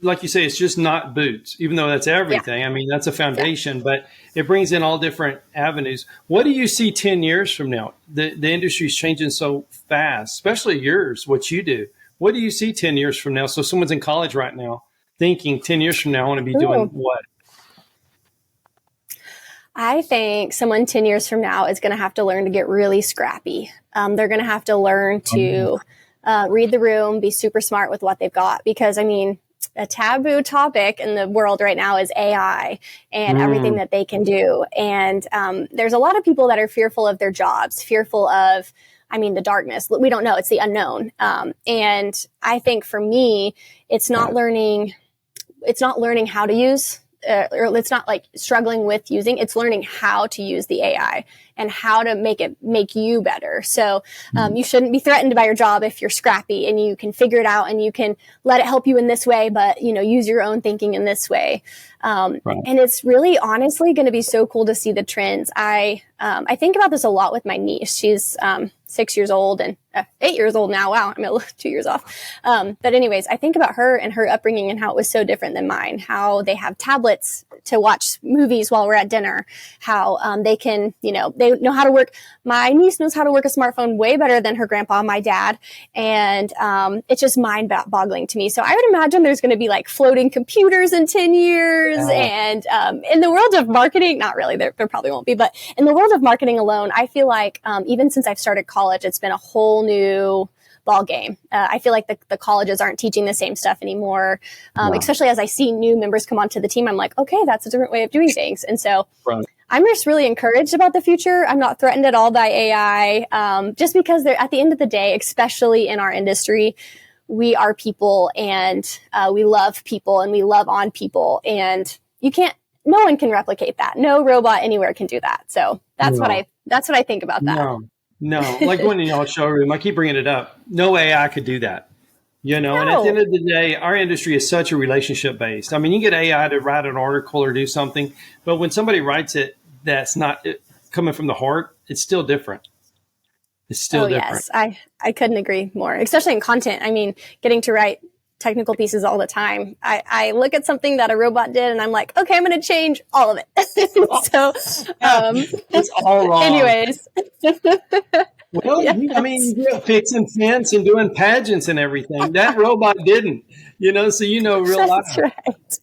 [SPEAKER 2] like you say, it's just not boots, even though that's everything. Yeah. I mean, that's a foundation, but it brings in all different avenues. What do you see 10 years from now? The industry's changing so fast, especially yours, what you do. What do you see 10 years from now? So someone's in college right now thinking 10 years from now, I want to be doing what?
[SPEAKER 3] I think someone 10 years from now is going to have to learn to get really scrappy. They're going to have to learn to read the room, be super smart with what they've got. Because, I mean, a taboo topic in the world right now is AI and everything that they can do. And there's a lot of people that are fearful of their jobs, fearful of the darkness. We don't know. It's the unknown. And I think for me, it's not learning how to use, or it's not like struggling with using, it's learning how to use the AI and how to make you better. So, you shouldn't be threatened by your job if you're scrappy and you can figure it out and you can let it help you in this way, but, use your own thinking in this way. And it's really honestly going to be so cool to see the trends. I think about this a lot with my niece. She's 6 years old and 8 years old now. Wow, I'm 2 years off. But anyways, I think about her and her upbringing and how it was so different than mine, how they have tablets to watch movies while we're at dinner, how they can, they know how to work. My niece knows how to work a smartphone way better than her grandpa, my dad. And it's just mind boggling to me. So I would imagine there's going to be like floating computers in 10 years. And in the world of marketing, not really, there probably won't be, but in the world of marketing alone, I feel like even since I've started college, it's been a whole new ball game. I feel like the colleges aren't teaching the same stuff anymore, especially as I see new members come onto the team. I'm like, okay, that's a different way of doing things. And so I'm just really encouraged about the future. I'm not threatened at all by AI, just because at the end of the day, especially in our industry, we are people and we love people and we love on people, and no one can replicate that. No robot anywhere can do that. So that's what I think about that.
[SPEAKER 2] No, like going in y'all showroom, I keep bringing it up. No AI could do that, And at the end of the day, our industry is such a relationship based. I mean, you get AI to write an article or do something, but when somebody writes it, that's not coming from the heart. It's still different. It's still different.
[SPEAKER 3] Yes, I couldn't agree more, especially in content. I mean, getting to write technical pieces all the time. I look at something that a robot did and I'm like, okay, I'm going to change all of it. So,
[SPEAKER 2] it's all wrong.
[SPEAKER 3] Anyways.
[SPEAKER 2] Well, I mean, you're fixing fence and doing pageants and everything. That robot didn't, so real life.
[SPEAKER 3] That's right.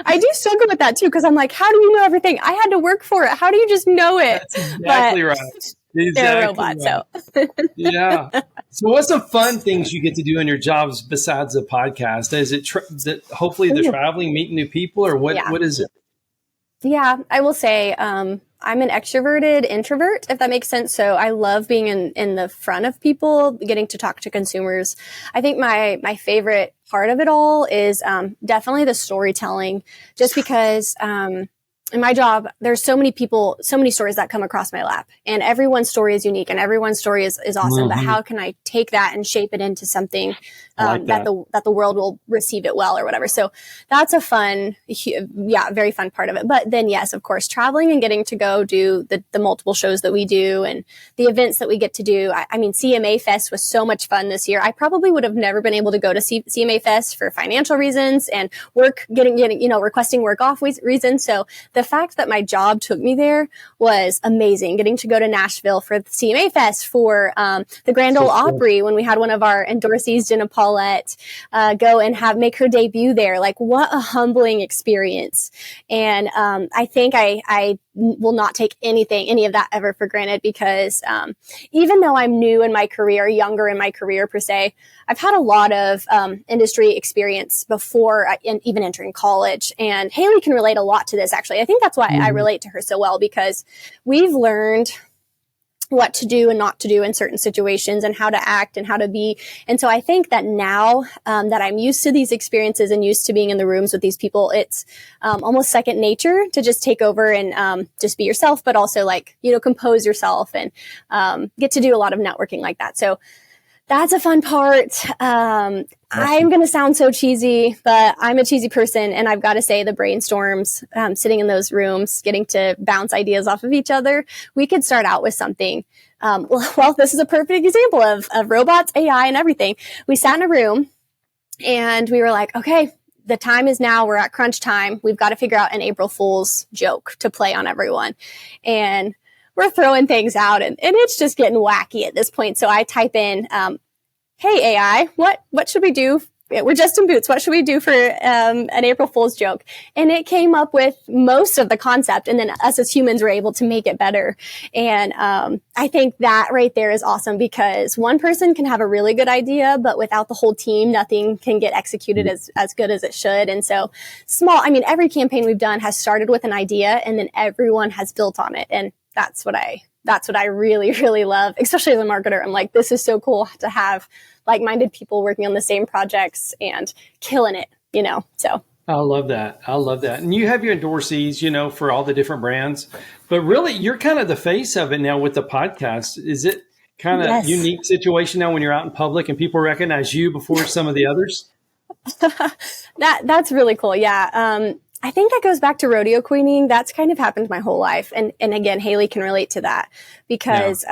[SPEAKER 3] I do struggle with that too, because I'm like, how do you know everything? I had to work for it. How do you just know it?
[SPEAKER 2] That's exactly right.
[SPEAKER 3] They're a robot, right. So.
[SPEAKER 2] Yeah. So what's some fun things you get to do in your jobs besides the podcast? Is it hopefully the traveling, meeting new people, or what? Yeah. What is it?
[SPEAKER 3] Yeah, I will say I'm an extroverted introvert, if that makes sense. So I love being in the front of people, getting to talk to consumers. I think my favorite part of it all is definitely the storytelling, just because in my job, there's so many people, so many stories that come across my lap, and everyone's story is unique and everyone's story is awesome. But how can I take that and shape it into something that the world will receive it well or whatever? So that's a fun, very fun part of it. But then yes, of course, traveling and getting to go do the multiple shows that we do and the events that we get to do. I mean, CMA Fest was so much fun this year. I probably would have never been able to go to CMA Fest for financial reasons and requesting work off reasons. So the fact that my job took me there was amazing. Getting to go to Nashville for the CMA Fest, for the Grand Ole Opry, when we had one of our endorsees, Jenna Paulette, go and make her debut there. Like, what a humbling experience. And I think I will not take any of that ever for granted, because even though I'm new in my career, younger in my career per se, I've had a lot of industry experience before even entering college. And Haley can relate a lot to this, actually. I think that's why I relate to her so well, because we've learned what to do and not to do in certain situations and how to act and how to be. And so I think that now that I'm used to these experiences and used to being in the rooms with these people, it's almost second nature to just take over and just be yourself, but also compose yourself and get to do a lot of networking like that. So that's a fun part. I'm going to sound so cheesy, but I'm a cheesy person. And I've got to say, the brainstorms, sitting in those rooms, getting to bounce ideas off of each other, we could start out with something. Well, this is a perfect example of robots, AI, and everything. We sat in a room and we were like, okay, the time is now. We're at crunch time. We've got to figure out an April Fool's joke to play on everyone. And we're throwing things out and it's just getting wacky at this point. So I type in, hey, AI, what should we do? We're just in boots. What should we do for an April Fool's joke? And it came up with most of the concept. And then us as humans were able to make it better. And I think that right there is awesome, because one person can have a really good idea, but without the whole team, nothing can get executed as good as it should. And so every campaign we've done has started with an idea and then everyone has built on it. And that's what I really, really love, especially as a marketer. I'm like, this is so cool to have like-minded people working on the same projects and killing it, so.
[SPEAKER 2] I love that. And you have your endorsees, for all the different brands, but really you're kind of the face of it now with the podcast. Is it kind of unique situation now when you're out in public and people recognize you before some of the others?
[SPEAKER 3] That's really cool. Yeah. I think that goes back to rodeo queening. That's kind of happened my whole life. And again, Haley can relate to that, because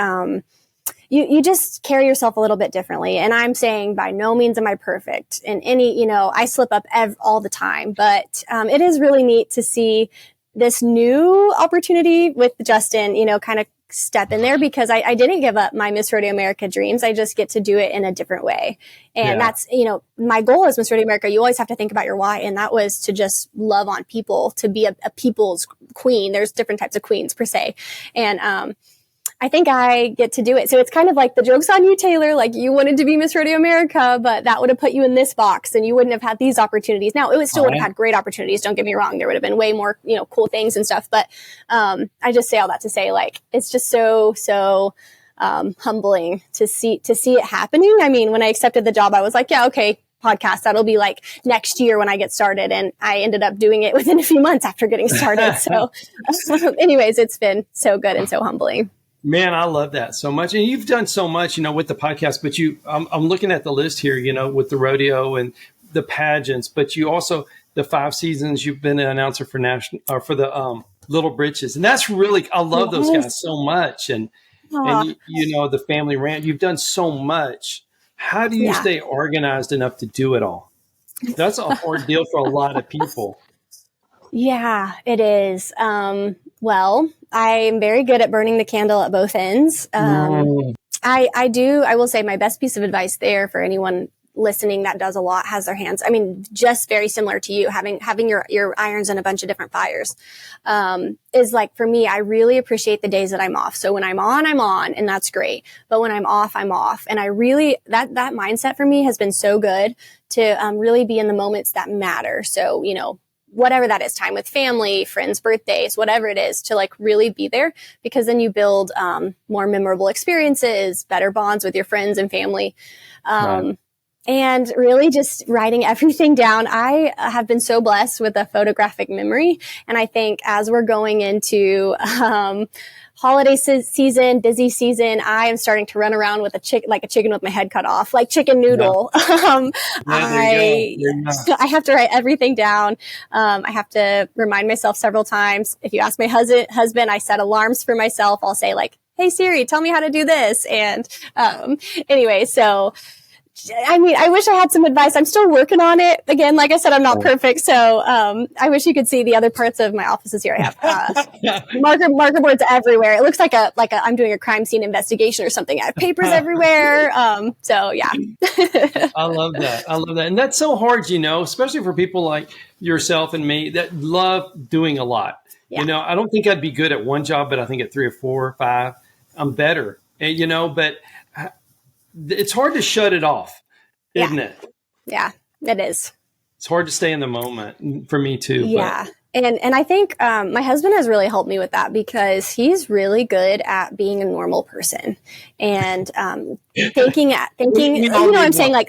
[SPEAKER 3] you just carry yourself a little bit differently. And I'm saying by no means am I perfect. And I slip up all the time. But it is really neat to see this new opportunity with Justin, kind of step in there, because I didn't give up my Miss Rodeo America dreams. I just get to do it in a different way. And that's, my goal as Miss Rodeo America, you always have to think about your why. And that was to just love on people, to be a people's queen. There's different types of queens per se. And, I think I get to do it. So it's kind of like, the joke's on you, Taylor. Like, you wanted to be Miss Rodeo America, but that would have put you in this box and you wouldn't have had these opportunities. Now, it would still would have had great opportunities. Don't get me wrong. There would have been way more, cool things and stuff. But I just say all that to say, like, it's just so humbling to see it happening. I mean, when I accepted the job, I was like, yeah, okay, podcast, that'll be like next year when I get started. And I ended up doing it within a few months after getting started. So anyways, it's been so good and so humbling.
[SPEAKER 2] Man, I love that so much. And you've done so much, with the podcast, but I'm looking at the list here, with the rodeo and the pageants, but you also, the 5 seasons you've been an announcer for the Little Britches. And that's really, I love those guys so much. And the family rant, you've done so much. How do you stay organized enough to do it all? That's a hard deal for a lot of people.
[SPEAKER 3] Yeah, it is. Well, I'm very good at burning the candle at both ends. I will say my best piece of advice there for anyone listening that does a lot, has their hands, just very similar to you, having your irons in a bunch of different fires, is like, for me, I really appreciate the days that I'm off. So when I'm on, and that's great. But when I'm off. And I really, that mindset for me has been so good to really be in the moments that matter. So, whatever that is, time with family, friends, birthdays, whatever it is, to like really be there, because then you build more memorable experiences, better bonds with your friends and family. Right. and really just writing everything down. I have been so blessed with a photographic memory. And I think as we're going into, holiday season, busy season, I am starting to run around with a chicken with my head cut off, like chicken noodle.
[SPEAKER 2] Yeah.
[SPEAKER 3] I have to write everything down. I have to remind myself several times. If you ask my husband, I set alarms for myself. I'll say like, "Hey Siri, tell me how to do this." And, anyway, so, I mean, I wish I had some advice. I'm still working on it. Again, like I said, I'm not perfect. So, I wish you could see the other parts of my offices here. I have, marker boards everywhere. It looks like I'm doing a crime scene investigation or something. I have papers everywhere. So yeah.
[SPEAKER 2] I love that. And that's so hard, especially for people like yourself and me that love doing a lot. Yeah. I don't think I'd be good at one job, but I think at 3 or 4 or 5, I'm better. And, but it's hard to shut it off, isn't it?
[SPEAKER 3] Yeah, it is.
[SPEAKER 2] It's hard to stay in the moment for me too.
[SPEAKER 3] Yeah. But. And I think my husband has really helped me with that because he's really good at being a normal person and thinking, I'm saying like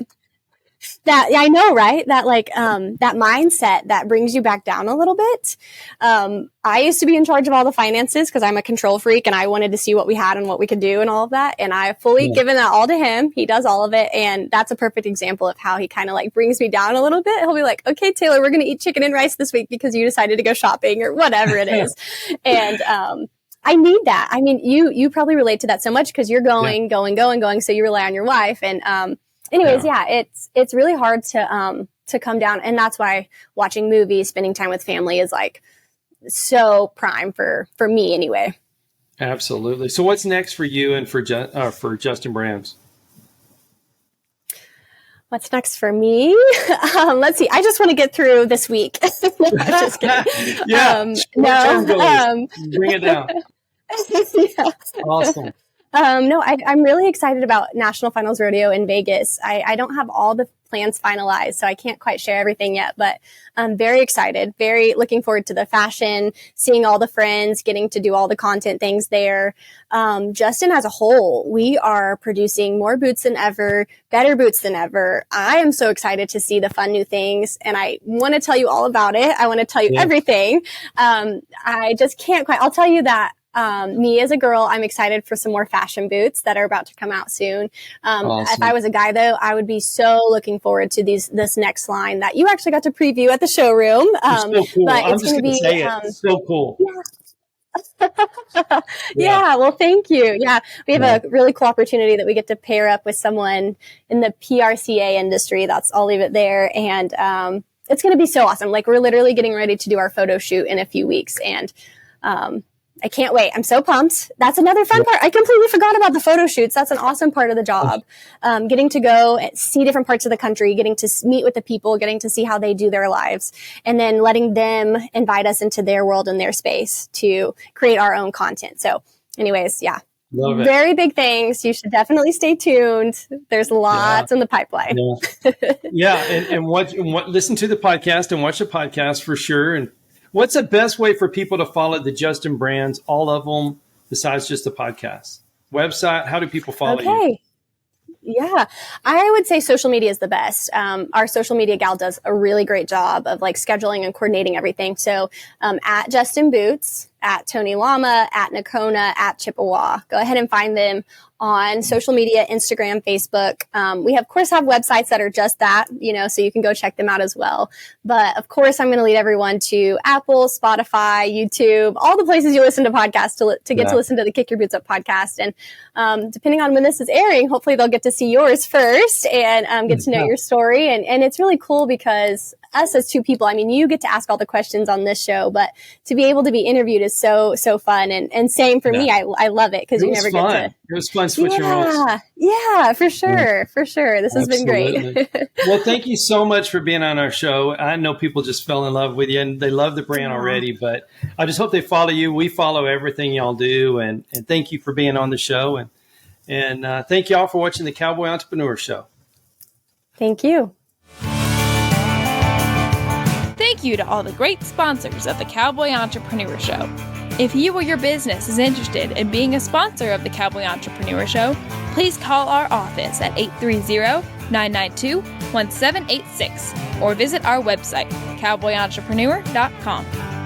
[SPEAKER 3] that. I know, right? That like that mindset that brings you back down a little bit. I used to be in charge of all the finances because I'm a control freak and I wanted to see what we had and what we could do and all of that. And I fully given that all to him. He does all of it. And that's a perfect example of how he kind of like brings me down a little bit. He'll be like, "Okay, Taylor, we're going to eat chicken and rice this week because you decided to go shopping," or whatever it is. And, I need that. I mean, you probably relate to that so much because you're going. So you rely on your wife. And, anyways, it's really hard to come down. And that's why watching movies, spending time with family is like so prime for me anyway.
[SPEAKER 2] Absolutely. So what's next for you and for Justin Brands?
[SPEAKER 3] What's next for me? Let's see. I just want to get through this week. Just kidding.
[SPEAKER 2] Bring it down.
[SPEAKER 3] Yeah.
[SPEAKER 2] Awesome.
[SPEAKER 3] No, I'm really excited about National Finals Rodeo in Vegas. I don't have all the plans finalized, so I can't quite share everything yet, but I'm very excited, very looking forward to the fashion, seeing all the friends, getting to do all the content things there. Justin as a whole, we are producing more boots than ever, better boots than ever. I am so excited to see the fun new things, and I want to tell you all about it. I want to tell you everything. I just can't quite. I'll tell you that me as a girl, I'm excited for some more fashion boots that are about to come out soon. Awesome. If I was a guy though, I would be so looking forward to this next line that you actually got to preview at the showroom.
[SPEAKER 2] So cool. But it's going to be so cool.
[SPEAKER 3] Yeah. Well, thank you. Yeah. We have a really cool opportunity that we get to pair up with someone in the PRCA industry. I'll leave it there. And, it's going to be so awesome. Like we're literally getting ready to do our photo shoot in a few weeks. And, I can't wait. I'm so pumped. That's another fun part. I completely forgot about the photo shoots. That's an awesome part of the job. Getting to go and see different parts of the country, getting to meet with the people, getting to see how they do their lives, and then letting them invite us into their world and their space to create our own content. So anyways,
[SPEAKER 2] Love it.
[SPEAKER 3] Very big things. You should definitely stay tuned. There's lots in the pipeline.
[SPEAKER 2] And listen to the podcast and watch the podcast for sure. And what's the best way for people to follow the Justin Brands, all of them, besides just the podcast? Website, how do people follow you?
[SPEAKER 3] Yeah, I would say social media is the best. Our social media gal does a really great job of like scheduling and coordinating everything. So at Justin Boots, at Tony Llama, at Nakona, at Chippewa. Go ahead and find them on social media, Instagram, Facebook. We of course have websites that are just that, so you can go check them out as well. But of course, I'm going to lead everyone to Apple, Spotify, YouTube, all the places you listen to podcasts to get to listen to the Kick Your Boots Up podcast. And depending on when this is airing, hopefully they'll get to see yours first and get to know your story. And it's really cool because us as two people, I mean, you get to ask all the questions on this show, but to be able to be interviewed is so fun. And same for me. I love it because you never get to.
[SPEAKER 2] It was fun switching roles.
[SPEAKER 3] Yeah, for sure. For sure. This has been great.
[SPEAKER 2] Well, thank you so much for being on our show. I know people just fell in love with you and they love the brand already, but I just hope they follow you. We follow everything y'all do. And thank you for being on the show. And thank y'all for watching the Cowboy Entrepreneur Show.
[SPEAKER 3] Thank you.
[SPEAKER 1] Thank you to all the great sponsors of the Cowboy Entrepreneur Show. If you or your business is interested in being a sponsor of the Cowboy Entrepreneur Show, please call our office at 992-1786 or visit our website, cowboyentrepreneur.com.